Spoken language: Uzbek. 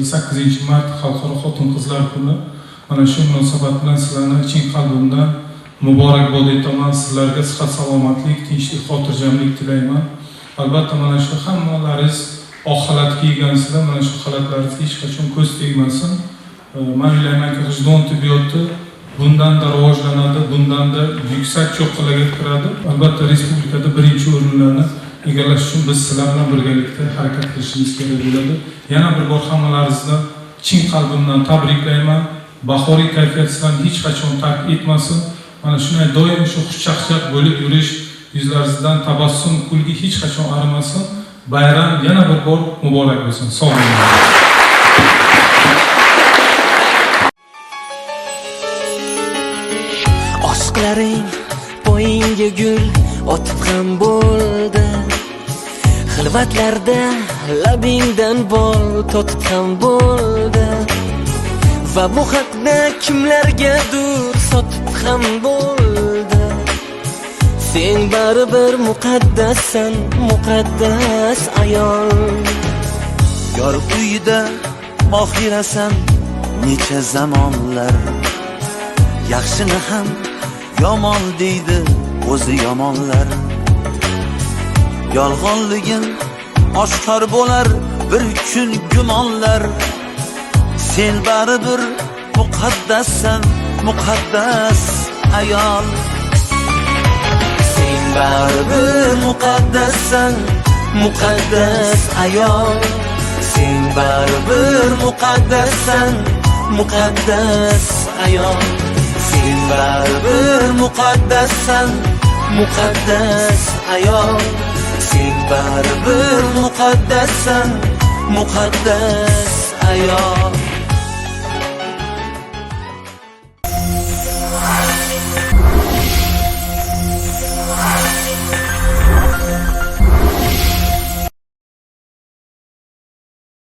8-mart Xalqaro xotin-qizlar kuni. Mana shu munosabat bilan sizlarni chin qalbimdan muborakbod etaman. Sizlarga sihat, salomatlik, tinchlik, xotirjamlik tilayman. Albatta mana shu hammalaringiz oq xalat kiygansizlar, mana shu xalatlaringizga hech qachon ko'z tegmasin. Men o'ylaymanki, g'ijdon tibbiyoti bundan-da rivojlanadi, bundan-da yuksak cho'qqilarga kiradi. Albatta respublikada birinchi o'rinlarni egallash uchun biz sizlar bilan birgalikda harakat qilishimiz kerak bo'ladi. Yana bir bor hammalaringizni chin qalbimdan tabriklayman. Bahoriy kayfiyat sizlarni hech qachon tark etmasin. Mana shunday doim shu xushchaqchaq bo'lib yurish, yuzlaringizdan tabassum, kulgi hech qachon arimasin. Bayram yana bir bor muborak bo'lsin. Sog' bo'ling. Oshqlaring poyingga gul otib ham bo'ldi. Xilvatlarda labingdan bol totib ham bo'ldi. Va bu haqda kimlargadir sotib ham bo'ldi. Sen baribir muqaddassan, muqaddas ayol. Yor uyida mohirasan necha zamonlar. Yaxshini ham yomon deydi o'zi yomonlar. Yolg'onligin oshkor bo'lar bir kun gumonlar. Sen baribir muqaddassan, muqaddas ayol. Sen baribir muqaddassan, muqaddas ayol. Sen baribir muqaddassan, muqaddas ayol. Sen baribir muqaddassan, muqaddas ayol. Sen baribir muqaddassan, muqaddas ayol.